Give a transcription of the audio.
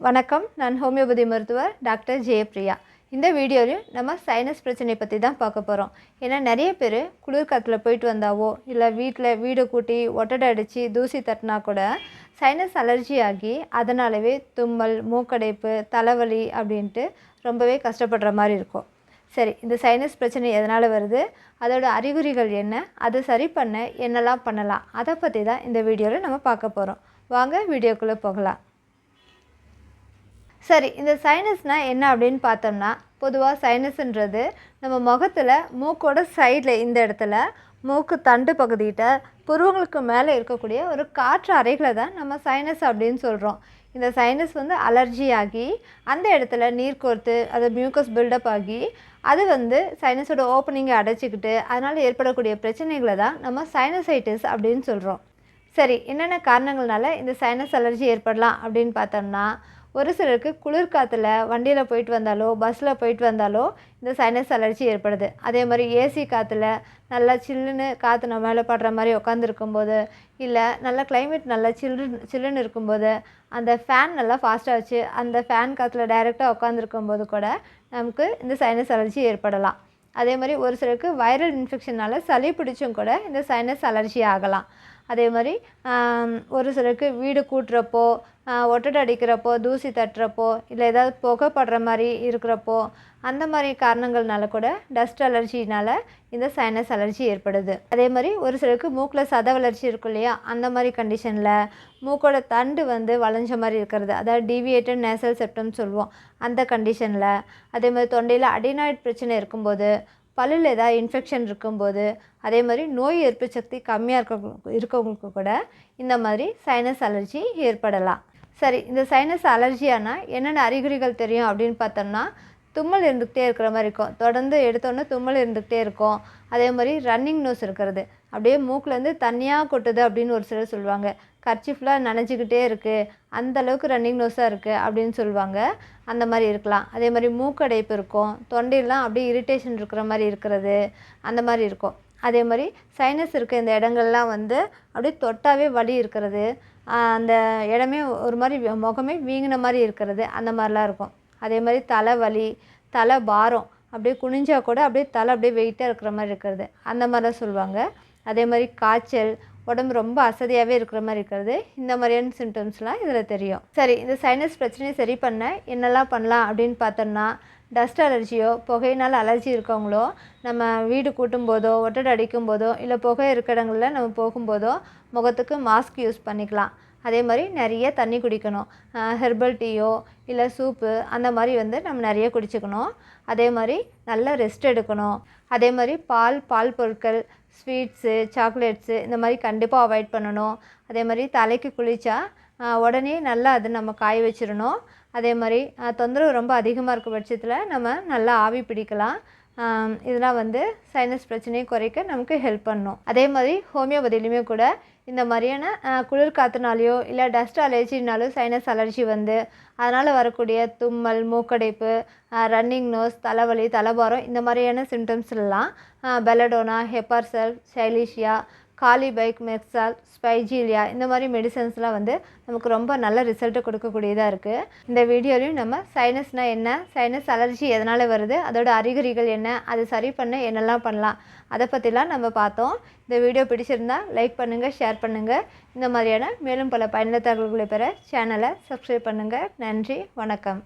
வணக்கம். நான் ஹோமியோபதி மருத்துவர் டாக்டர் ஜெயப்பிரியா. இந்த வீடியோவில் நம்ம சைனஸ் பிரச்சனை பற்றி தான் பார்க்க போகிறோம். ஏன்னா நிறைய பேர் குளிர்காலத்தில் போயிட்டு வந்தாவோ இல்லை வீடு கூட்டி ஒட்டடை அடித்து தூசி தட்டினா கூட சைனஸ் அலர்ஜி ஆகி அதனாலவே தும்மல், மூக்கடைப்பு, தலைவலி அப்படின்ட்டு ரொம்பவே கஷ்டப்படுற மாதிரி இருக்கும். சரி, இந்த சைனஸ் பிரச்சனை எதனால் வருது, அதோட அறிகுறிகள் என்ன, அதை சரி பண்ண என்னெல்லாம் பண்ணலாம், அதை பற்றி தான் இந்த வீடியோவில் நம்ம பார்க்க போகிறோம். வாங்க வீடியோக்குள்ளே போகலாம். சரி, இந்த சைனஸ்னால் என்ன அப்படின்னு பார்த்தோம்னா, பொதுவாக சைனஸ்ன்றது நம்ம முகத்தில் மூக்கோட சைடில் இந்த இடத்துல மூக்கு தண்டு பகுதிகிட்ட புருவங்களுக்கு மேலே இருக்கக்கூடிய ஒரு காற்று அறைகளை தான் நம்ம சைனஸ் அப்படின்னு சொல்கிறோம். இந்த சைனஸ் அலர்ஜி ஆகி அந்த இடத்துல நீர் கோர்த்து அது மியூக்கஸ் பில்டப் ஆகி அது சைனஸோட ஓப்பனிங்கை அடைச்சிக்கிட்டு அதனால் ஏற்படக்கூடிய பிரச்சனைகளை தான் நம்ம சைனசைட்டிஸ் அப்படின்னு சொல்கிறோம். சரி, என்னென்ன காரணங்கள்னால இந்த சைனஸ் அலர்ஜி ஏற்படலாம் அப்படின்னு பார்த்தோம்னா, ஒரு சிலருக்கு குளிர்காற்றுல வண்டியில் போயிட்டு வந்தாலோ பஸ்ஸில் போயிட்டு வந்தாலோ இந்த சைனஸ் அலர்ஜி ஏற்படுது. அதே மாதிரி ஏசி காற்றுல நல்லா சில்லுன்னு காற்று நம்ம மேலே படுற மாதிரி உட்காந்துருக்கும்போது, இல்லை நல்லா கிளைமேட் நல்லா சில்லுன்னு இருக்கும்போது அந்த ஃபேன் நல்லா ஃபாஸ்ட்டாக வச்சு அந்த ஃபேன் காற்றுல டைரெக்டாக உட்காந்துருக்கும்போது கூட நமக்கு இந்த சைனஸ் அலர்ஜி ஏற்படலாம். அதே மாதிரி ஒரு சிலருக்கு வைரல் இன்ஃபெக்ஷனால் சளி பிடிச்சும் கூட இந்த சைனஸ் அலர்ஜி ஆகலாம். அதே மாதிரி ஒரு சிலருக்கு வீடு கூட்டுறப்போ, ஒட்டடை அடிக்கிறப்போ, தூசி தட்டுறப்போ, இல்லை ஏதாவது புகைப்படுற மாதிரி இருக்கிறப்போ, அந்த மாதிரி காரணங்கள்னால கூட டஸ்ட் அலர்ஜினால் இந்த சைனஸ் அலர்ஜி ஏற்படுது. அதே மாதிரி ஒரு சிலருக்கு மூக்கில் சத வளர்ச்சி இருக்கும் இல்லையா, அந்த மாதிரி கண்டிஷனில் மூக்கோட தண்டு வளைஞ்ச மாதிரி இருக்கிறது, அதாவது டீவியேட்டட் நேசல் செப்டம்னு சொல்லுவோம், அந்த கண்டிஷனில். அதே மாதிரி தொண்டையில் அடினாய்ட் பிரச்சனை இருக்கும்போது, பல்லில் ஏதாவது இன்ஃபெக்ஷன் இருக்கும்போது, அதே மாதிரி நோய் எதிர்ப்பு சக்தி கம்மியாக இருக்கவங்களுக்கு கூட இந்த மாதிரி சைனஸ் அலர்ஜி ஏற்படலாம். சரி, இந்த சைனஸ் அலர்ஜியானால் என்னென்ன அறிகுறிகள் தெரியும் அப்படின்னு பார்த்தோம்னா, தும்மல் இருந்துக்கிட்டே இருக்கிற மாதிரி இருக்கும், தொடர்ந்து எடுத்தோன்னே தும்மல் இருந்துக்கிட்டே இருக்கும். அதே மாதிரி ரன்னிங் நோஸ் இருக்கிறது, அப்படியே மூக்கிலேருந்து தண்ணியாக கொட்டுது அப்படின்னு ஒரு சிலர் சொல்லுவாங்க. கர்ச்சீஃப்லாம் நனைஞ்சிக்கிட்டே இருக்குது, அந்தளவுக்கு ரன்னிங் நோஸாக இருக்குது அப்படின்னு சொல்லுவாங்க. அந்த மாதிரி இருக்கலாம். அதே மாதிரி மூக்கடைப்பு இருக்கும், தொண்டையெல்லாம் அப்படியே இரிட்டேஷன் இருக்கிற மாதிரி இருக்கிறது, அந்த மாதிரி இருக்கும். அதே மாதிரி சைனஸ் இருக்க இந்த இடங்கள்லாம் அப்படியே தொட்டாவே வலி இருக்கிறது, அந்த இடமே ஒரு மாதிரி முகமே வீங்கின மாதிரி இருக்கிறது, அந்த மாதிரிலாம் இருக்கும். அதே மாதிரி தலைவலி, தலை பாரம், அப்படியே குனிஞ்சா கூட அப்படியே தலை அப்படியே வெயிட்டாக இருக்கிற மாதிரி இருக்கிறது, அந்த மாதிரிலாம் சொல்லுவாங்க. அதே மாதிரி காய்ச்சல், உடம்பு ரொம்ப அசதியாகவே இருக்கிற மாதிரி இருக்கிறது, இந்த மாதிரியான சிம்டம்ஸ்லாம் இதில் தெரியும். சரி, இந்த சைனஸ் பிரச்சனையை சரி பண்ண என்னெல்லாம் பண்ணலாம் அப்படின்னு பார்த்தோம்னா, டஸ்ட் அலர்ஜியோ புகையினால் அலர்ஜி இருக்கவங்களோ நம்ம வீடு கூட்டும் போதோ ஒட்டடை அடிக்கும் போதோ இல்லை புகை இருக்கிற இடங்களில் நம்ம போகும்போதோ முகத்துக்கு மாஸ்க் யூஸ் பண்ணிக்கலாம். அதே மாதிரி நிறைய தண்ணி குடிக்கணும், ஹெர்பல் டீயோ இல்லை சூப்பு அந்த மாதிரி நம்ம நிறைய குடிச்சுக்கணும். அதே மாதிரி நல்லா ரெஸ்ட் எடுக்கணும். அதே மாதிரி பால் பொருட்கள், ஸ்வீட்ஸு, சாக்லேட்ஸு இந்த மாதிரி கண்டிப்பாக அவாய்ட் பண்ணணும். அதே மாதிரி தலைக்கு குளித்தா உடனே நல்லா அது நம்ம காய வச்சிடணும். அதே மாதிரி தொந்தரவு ரொம்ப அதிகமாக இருக்க பட்சத்தில் நம்ம நல்லா ஆவி பிடிக்கலாம். இதெல்லாம் சைனஸ் பிரச்சனையை குறைக்க நமக்கு ஹெல்ப் பண்ணும். அதே மாதிரி ஹோமியோபதியிலுமே கூட இந்த மாதிரியான குளிர் காற்றுனாலையோ இல்லை டஸ்ட் அலர்ஜினாலோ சைனஸ் அலர்ஜி அதனால் வரக்கூடிய தும்மல், மூக்கடைப்பு, ரன்னிங் நோஸ், தலைவலி, தலைபாரம் இந்த மாதிரியான சிம்டம்ஸ்லாம் பெலடோனா, ஹெப்பார்சல், சைலீஷியா, காலிபைக், மெக்சால், ஸ்பைஜீலியா இந்த மாதிரி மெடிசன்ஸ்லாம் நமக்கு ரொம்ப நல்ல ரிசல்ட்டை கொடுக்கக்கூடியதாக இருக்குது. இந்த வீடியோலையும் நம்ம சைனஸ்னால் என்ன, சைனஸ் அலர்ஜி எதனால் வருது, அதோட அறிகுறிகள் என்ன, அதை சரி பண்ண என்னெல்லாம் பண்ணலாம், அதை பற்றிலாம் நம்ம பார்த்தோம். இந்த வீடியோ பிடிச்சிருந்தால் லைக் பண்ணுங்கள், ஷேர் பண்ணுங்கள். இந்த மாதிரியான மேலும் பல பயனுள்ள தகவல்களை பெற சேனலை சப்ஸ்கிரைப் பண்ணுங்கள். நன்றி, வணக்கம்.